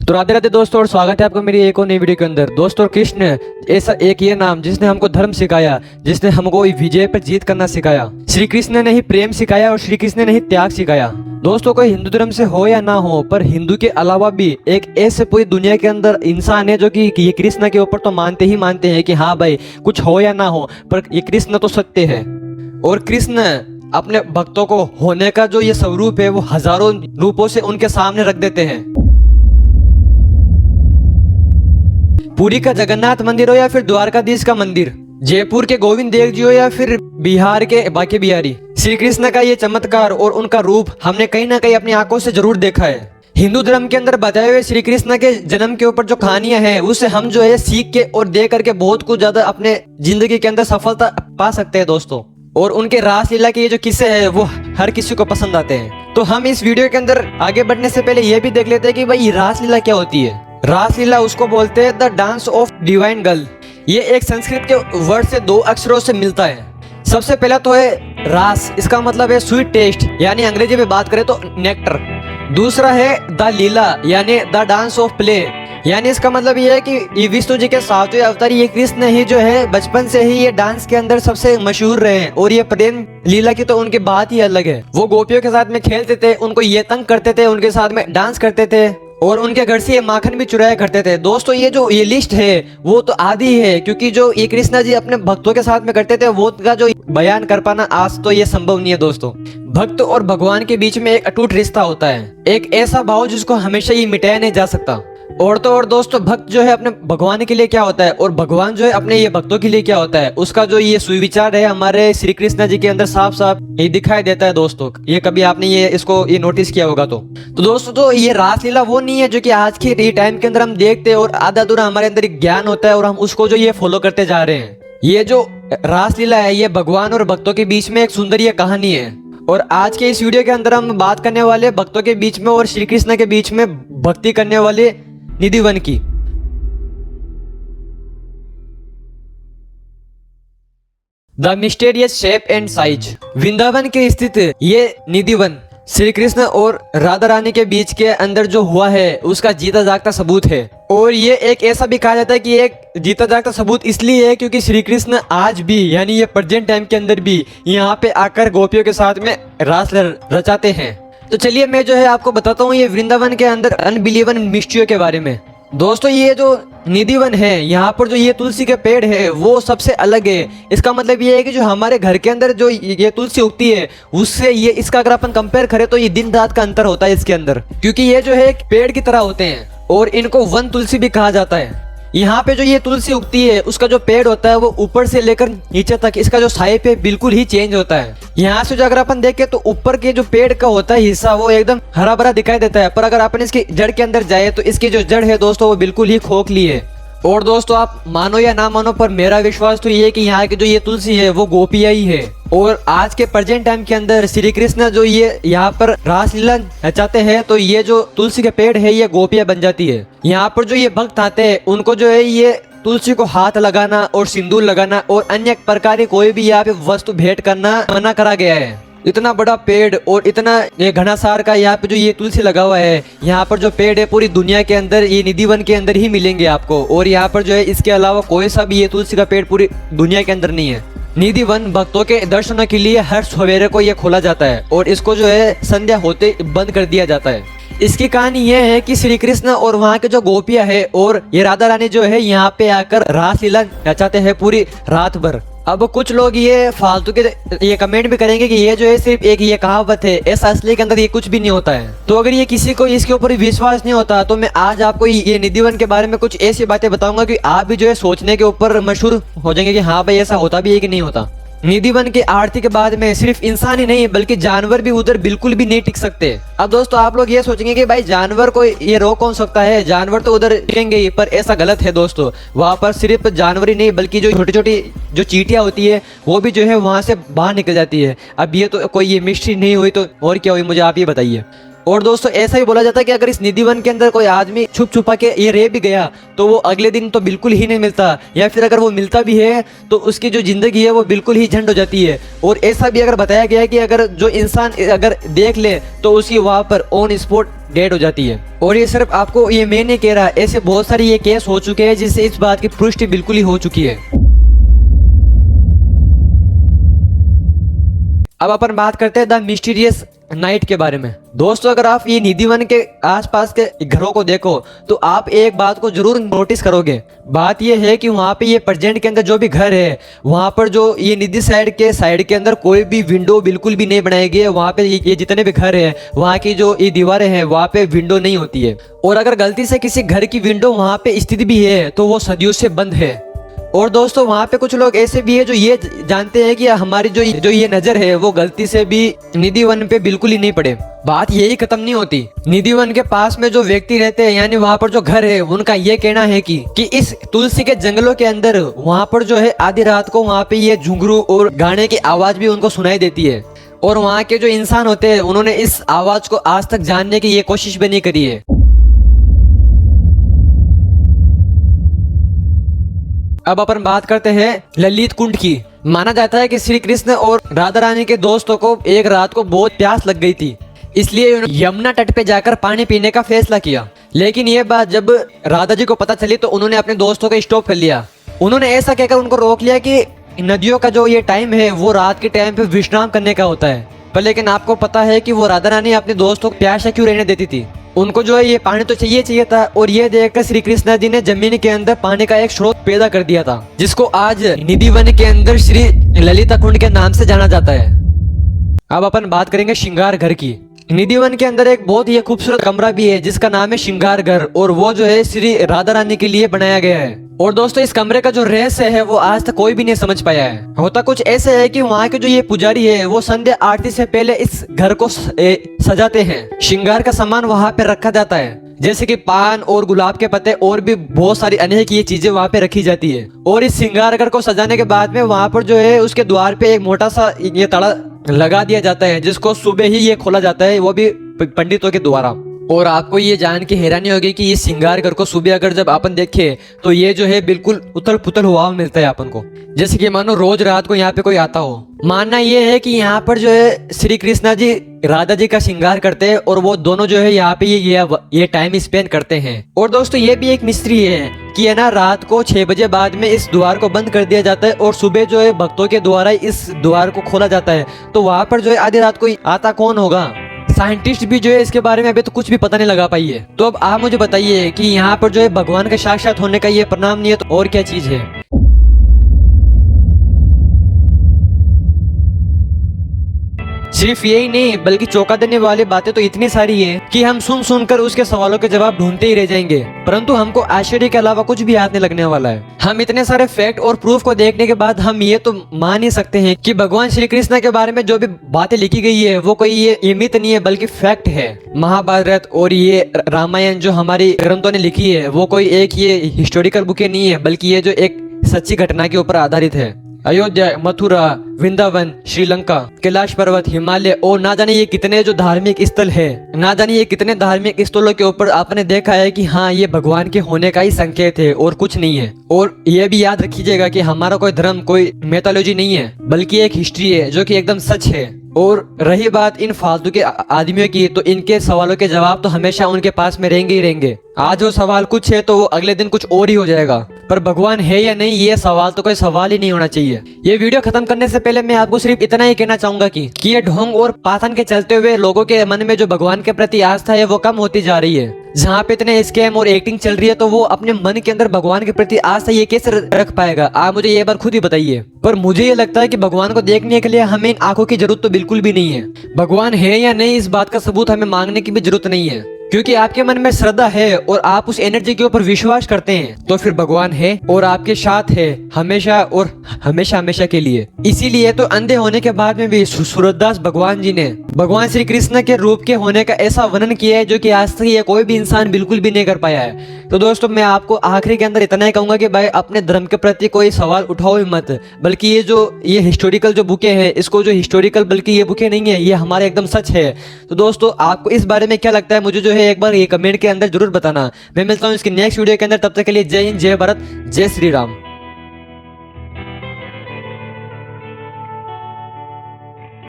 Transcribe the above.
तो राधे राधे दोस्तों, और स्वागत है आपका मेरी एक और नई वीडियो के अंदर। दोस्तों, कृष्ण ऐसा एक ये नाम जिसने हमको धर्म सिखाया, जिसने हमको विजय पर जीत करना सिखाया। श्री कृष्ण ने ही प्रेम सिखाया और श्री कृष्ण ने ही त्याग सिखाया। दोस्तों, कोई हिंदू धर्म से हो या ना हो, पर हिंदू के अलावा भी एक ऐसे पूरी दुनिया के अंदर इंसान है जो कि ये कृष्ण के ऊपर तो मानते ही मानते हैं कि हाँ भाई, कुछ हो या ना हो, पर ये कृष्ण तो सत्य है। और कृष्ण अपने भक्तों को होने का जो ये स्वरूप है वो हजारों रूपों से उनके सामने रख देते हैं। पुरी का जगन्नाथ मंदिर हो या फिर द्वारकाधीश का मंदिर, जयपुर के गोविंद देव जी हो या फिर बिहार के बांके बिहारी, श्री कृष्ण का ये चमत्कार और उनका रूप हमने कहीं ना कहीं अपनी आंखों से जरूर देखा है। हिंदू धर्म के अंदर बताए हुए श्री कृष्ण के जन्म के ऊपर जो कहानियां हैं उससे हम जो है सीख के और देख करके बहुत कुछ ज्यादा अपने जिंदगी के अंदर सफलता पा सकते हैं दोस्तों। और उनके रासलीला के ये जो किस्से हैं वो हर किसी को पसंद आते हैं। तो हम इस वीडियो के अंदर आगे बढ़ने से पहले ये भी देख लेते हैं कि भाई रासलीला क्या होती है। रासलीला उसको बोलते हैं the dance of divine girl. ये एक संस्कृत के वर्ड से दो अक्षरों से मिलता है। सबसे पहला तो है रास, इसका मतलब है स्वीट टेस्ट, यानी अंग्रेजी में बात करें तो नेक्टर। दूसरा है द लीला, यानी द डांस ऑफ प्ले, यानी इसका मतलब ये है कि ये विष्णु जी के सातवें अवतार ये कृष्ण ही जो है बचपन से ही ये डांस के अंदर सबसे मशहूर रहे हैं। और ये प्रेम लीला की तो उनकी बात ही अलग है। वो गोपियों के साथ में खेलते थे, उनको ये तंग करते थे, उनके साथ में डांस करते थे और उनके घर से ये माखन भी चुराया करते थे। दोस्तों, ये जो ये लिस्ट है वो तो आधी है, क्योंकि जो ये कृष्णा जी अपने भक्तों के साथ में करते थे वो का जो बयान कर पाना आज तो ये संभव नहीं है। दोस्तों, भक्त और भगवान के बीच में एक अटूट रिश्ता होता है, एक ऐसा भाव जिसको हमेशा ये मिटाया नहीं जा सकता। और तो और दोस्तों, भक्त जो है अपने भगवान के लिए क्या होता है और भगवान जो है अपने ये भक्तों के लिए क्या होता है, उसका जो ये सुविचार है हमारे श्री कृष्ण जी के अंदर साफ साफ ये दिखाई देता है। दोस्तों, ये कभी आपने ये नोटिस किया होगा तो दोस्तों, तो ये रासलीला वो नहीं है जो कि आज के ये टाइम के अंदर हम देखते हैं और आधा अधूरा हमारे अंदर एक ज्ञान होता है और हम उसको जो ये फॉलो करते जा रहे हैं। ये जो रासलीला है ये भगवान और भक्तों के बीच में एक सुंदर कहानी है। और आज के इस वीडियो के अंदर हम बात करने वाले भक्तों के बीच में और श्री कृष्ण के बीच में भक्ति करने वाले निधि वन की। The mysterious shape and size. Vrindavan के स्थित ये निधि वन श्री कृष्ण और राधा रानी के बीच के अंदर जो हुआ है उसका जीता जागता सबूत है। और ये एक ऐसा भी कहा जाता है कि एक जीता जागता सबूत इसलिए है क्योंकि श्री कृष्ण आज भी यानी ये प्रेजेंट टाइम के अंदर भी यहाँ पे आकर गोपियों के साथ में रास रचाते हैं। तो चलिए मैं जो है आपको बताता हूँ ये वृंदावन के अंदर अनबिलीवन मिस्ट्रियों के बारे में। दोस्तों, ये जो निधि वन है यहाँ पर जो ये तुलसी के पेड़ है वो सबसे अलग है। इसका मतलब ये है कि जो हमारे घर के अंदर जो ये तुलसी उगती है उससे ये इसका अगर अपन कंपेयर करें तो ये दिन रात का अंतर होता है इसके अंदर, क्योंकि ये जो है एक पेड़ की तरह होते हैं और इनको वन तुलसी भी कहा जाता है। यहाँ पे जो ये तुलसी उगती है उसका जो पेड़ होता है वो ऊपर से लेकर नीचे तक इसका जो साइज है बिल्कुल ही चेंज होता है। यहाँ से जो अगर अपन देखें तो ऊपर के जो पेड़ का होता है हिस्सा वो एकदम हरा भरा दिखाई देता है, पर अगर अपन इसकी जड़ के अंदर जाए तो इसकी जो जड़ है दोस्तों वो बिल्कुल ही खोखली है। और दोस्तों, आप मानो या ना मानो पर मेरा विश्वास तो ये है कि यहाँ की जो ये तुलसी है वो गोपिया ही है। और आज के प्रेजेंट टाइम के अंदर श्री कृष्ण जो ये यहाँ पर रासलीला रचाते हैं तो ये जो तुलसी के पेड़ है ये गोपिया बन जाती है। यहाँ पर जो ये भक्त आते हैं उनको जो है ये तुलसी को हाथ लगाना और सिंदूर लगाना और अन्य प्रकार की कोई भी यहाँ पे वस्तु भेंट करना मना करा गया है। इतना बड़ा पेड़ और इतना ये घना सार का यहाँ पे जो ये तुलसी लगा हुआ है, यहाँ पर जो पेड़ है पूरी दुनिया के अंदर ये निधि वन के अंदर ही मिलेंगे आपको। और यहाँ पर जो है इसके अलावा कोई सा भी ये तुलसी का पेड़ पूरी दुनिया के अंदर नहीं है। निधि वन भक्तों के दर्शन के लिए हर सवेरे को ये खोला जाता है और इसको जो है संध्या होते बंद कर दिया जाता है। इसकी कहानी यह है कि श्री कृष्ण और वहाँ के जो गोपियां है और ये राधा रानी जो है यहाँ पे आकर रासलीला रचाते हैं पूरी रात भर। अब कुछ लोग ये फालतू के ये कमेंट भी करेंगे कि ये जो है सिर्फ एक ये कहावत है, ऐसा असली के अंदर ये कुछ भी नहीं होता है। तो अगर ये किसी को इसके ऊपर विश्वास नहीं होता तो मैं आज आपको ये निधि वन के बारे में कुछ ऐसी बातें बताऊंगा कि आप भी जो है सोचने के ऊपर मशहूर हो जाएंगे कि हाँ भाई ऐसा होता भी है कि नहीं होता। निधि वन की आरती के बाद में सिर्फ इंसान ही नहीं बल्कि जानवर भी उधर बिल्कुल भी नहीं टिक सकते। अब दोस्तों, आप लोग ये सोचेंगे कि भाई जानवर को ये रोक कौन सकता है, जानवर तो उधर टिकेंगे ही, पर ऐसा गलत है दोस्तों। वहाँ पर सिर्फ जानवर ही नहीं बल्कि जो छोटी छोटी जो चींटियां होती है वो भी जो है वहाँ से बाहर निकल जाती है। अब ये तो कोई ये मिस्ट्री नहीं हुई तो और क्या हुई, मुझे आप ये बताइए। और दोस्तों ऐसा ही बोला जाता है कि अगर इस निधि वन के अंदर कोई आदमी छुप छुपा के ये रह भी गया तो वो अगले दिन तो बिल्कुल ही नहीं मिलता, या फिर अगर वो मिलता भी है तो उसकी जो जिंदगी है वो बिल्कुल ही झंड हो जाती है। और ऐसा भी अगर बताया गया है कि अगर जो इंसान अगर देख ले तो उसकी वहां पर ऑन स्पॉट डेड हो जाती है। और ये सिर्फ आपको ये मैं नहीं कह रहा, ऐसे बहुत सारे ये केस हो चुके हैं जिससे इस बात की पुष्टि बिल्कुल ही हो चुकी है। अब अपन बात करते हैं द मिस्टीरियस नाइट के बारे में। दोस्तों अगर आप ये निधि वन के आसपास के घरों को देखो तो आप एक बात को जरूर नोटिस करोगे। बात ये है कि वहाँ पे ये प्रेजेंट के अंदर जो भी घर है वहाँ पर जो ये निधि साइड के अंदर कोई भी विंडो बिल्कुल भी नहीं बनाई गई है। वहाँ पे ये जितने भी घर है वहाँ की जो ये दीवारें हैं वहाँ पे विंडो नहीं होती है। और अगर गलती से किसी घर की विंडो वहाँ पे स्थित भी है तो वो सदियों से बंद है। और दोस्तों वहाँ पे कुछ लोग ऐसे भी है जो ये जानते हैं कि हमारी जो ये नजर है वो गलती से भी निधि वन पे बिल्कुल ही नहीं पड़े। बात यही खत्म नहीं होती। निधि वन के पास में जो व्यक्ति रहते हैं यानी वहाँ पर जो घर है उनका ये कहना है कि इस तुलसी के जंगलों के अंदर वहाँ पर जो है आधी रात को वहाँ पे ये घुंघरू और गाने की आवाज भी उनको सुनाई देती है। और वहाँ के जो इंसान होते हैं उन्होंने इस आवाज को आज तक जानने की ये कोशिश भी नहीं करी है। अब अपन बात करते हैं ललित कुंड की। माना जाता है कि श्री कृष्ण और राधा रानी के दोस्तों को एक रात को बहुत प्यास लग गई थी, इसलिए उन्होंने यमुना तट पे जाकर पानी पीने का फैसला किया। लेकिन ये बात जब राधा जी को पता चली तो उन्होंने अपने दोस्तों को स्टॉप कर लिया। उन्होंने ऐसा कहकर उनको रोक लिया कि नदियों का जो ये टाइम है वो रात के टाइम पे विश्राम करने का होता है। पर लेकिन आपको पता है कि वो राधा रानी अपने दोस्तों को प्यासा क्यों रहने देती थी? उनको जो है ये पानी तो चाहिए था। और ये देखकर श्री कृष्ण जी ने जमीन के अंदर पानी का एक स्रोत पैदा कर दिया था जिसको आज निधि वन के अंदर श्री ललिता कुंड के नाम से जाना जाता है। अब अपन बात करेंगे श्रृंगार घर की। निधि वन के अंदर एक बहुत ही खूबसूरत कमरा भी है जिसका नाम है श्रृंगार घर, और वो जो है श्री राधा रानी के लिए बनाया गया है। और दोस्तों इस कमरे का जो रहस्य है वो आज तक कोई भी नहीं समझ पाया है। होता कुछ ऐसे है कि वहाँ के जो ये पुजारी है वो संध्या आरती से पहले इस घर को सजाते हैं। श्रृंगार का सामान वहाँ पे रखा जाता है जैसे कि पान और गुलाब के पत्ते और भी बहुत सारी अनेक ये चीजें वहाँ पे रखी जाती है। और इस श्रृंगार घर को सजाने के बाद में वहाँ पर जो है उसके द्वार पे एक मोटा सा ये ताला लगा दिया जाता है जिसको सुबह ही ये खोला जाता है, वो भी पंडितों के द्वारा। और आपको ये जान के हैरानी होगी कि ये श्रृंगार घर को सुबह अगर जब अपन देखे तो ये जो है बिल्कुल उथल पुथल हुआ मिलता है अपन को, जैसे कि मानो रोज रात को यहाँ पे कोई आता हो। मानना ये है कि यहाँ पर जो है श्री कृष्णा जी राधा जी का श्रृंगार करते हैं और वो दोनों जो है यहाँ पे ये टाइम स्पेंड करते हैं। और दोस्तों ये भी एक मिस्ट्री है कि है ना रात को 6 बजे बाद में इस द्वार को बंद कर दिया जाता है और सुबह जो है भक्तों के द्वारा इस द्वार को खोला जाता है। तो वहाँ पर जो है आधी रात को आता कौन होगा? साइंटिस्ट भी जो है इसके बारे में अभी तो कुछ भी पता नहीं लगा पाई है। तो अब आप मुझे बताइए कि यहाँ पर जो है भगवान के साक्षात होने का ये प्रमाण नहीं है तो और क्या चीज है? सिर्फ यही नहीं बल्कि चौंका देने वाली बातें तो इतनी सारी है कि हम सुन सुनकर उसके सवालों के जवाब ढूंढते ही रह जाएंगे, परंतु हमको आश्चर्य के अलावा कुछ भी याद नहीं लगने वाला है। हम इतने सारे फैक्ट और प्रूफ को देखने के बाद हम ये तो मान ही सकते हैं कि भगवान श्री कृष्ण के बारे में जो भी बातें लिखी गई है वो कोई ये मिथ नहीं है बल्कि फैक्ट है। महाभारत और ये रामायण जो हमारी ग्रंथों ने लिखी है वो कोई एक ये हिस्टोरिकल बुकें नहीं है बल्कि ये जो एक सच्ची घटना के ऊपर आधारित है। अयोध्या, मथुरा, वृंदावन, श्रीलंका, कैलाश पर्वत, हिमालय और ना जाने ये कितने जो धार्मिक स्थल है, ना जाने ये कितने धार्मिक स्थलों के ऊपर आपने देखा है कि हाँ ये भगवान के होने का ही संकेत है और कुछ नहीं है। और ये भी याद रखिएगा कि हमारा कोई धर्म कोई मैथोलॉजी नहीं है बल्कि एक हिस्ट्री है जो कि एकदम सच है। और रही बात इन फालतू के आदमियों की, तो इनके सवालों के जवाब तो हमेशा उनके पास में रहेंगे ही रहेंगे। आज वो सवाल कुछ है तो वो अगले दिन कुछ और ही हो जाएगा, पर भगवान है या नहीं ये सवाल तो कोई सवाल ही नहीं होना चाहिए। ये वीडियो खत्म करने से पहले मैं आपको सिर्फ इतना ही कहना चाहूंगा कि ये ढोंग और पाथन के चलते हुए लोगों के मन में जो भगवान के प्रति आस्था है वो कम होती जा रही है। जहाँ पे इतने स्कैम और एक्टिंग चल रही है तो वो अपने मन के अंदर भगवान के प्रति आस्था ये कैसे रख पाएगा? आप मुझे ये बार खुद ही बताइए। पर मुझे ये लगता है कि भगवान को देखने के लिए हमें इन आंखों की जरूरत तो बिल्कुल भी नहीं है। भगवान है या नहीं इस बात का सबूत हमें मांगने की भी जरूरत नहीं है। क्योंकि आपके मन में श्रद्धा है और आप उस एनर्जी के ऊपर विश्वास करते हैं, तो फिर भगवान है और आपके साथ है हमेशा और हमेशा हमेशा के लिए। इसीलिए तो अंधे होने के बाद में भी सूरदास भगवान जी ने भगवान श्री कृष्ण के रूप के होने का ऐसा वर्णन किया है जो कि आज तक ये कोई भी इंसान बिल्कुल भी नहीं कर पाया है। तो दोस्तों मैं आपको आखिरी के अंदर इतना ही कहूंगा कि भाई अपने धर्म के प्रति कोई सवाल उठाओ ही मत, बल्कि ये हिस्टोरिकल जो बुकें हैं, इसको जो हिस्टोरिकल बल्कि ये बुकें नहीं है, ये हमारे एकदम सच है। तो दोस्तों आपको इस बारे में क्या लगता है, मुझे जो है एक बार ये कमेंट के अंदर जरूर बताना। मैं मिलता हूँ इसकी नेक्स्ट वीडियो के अंदर, तब तक के लिए जय हिंद, जय भारत, जय श्री राम।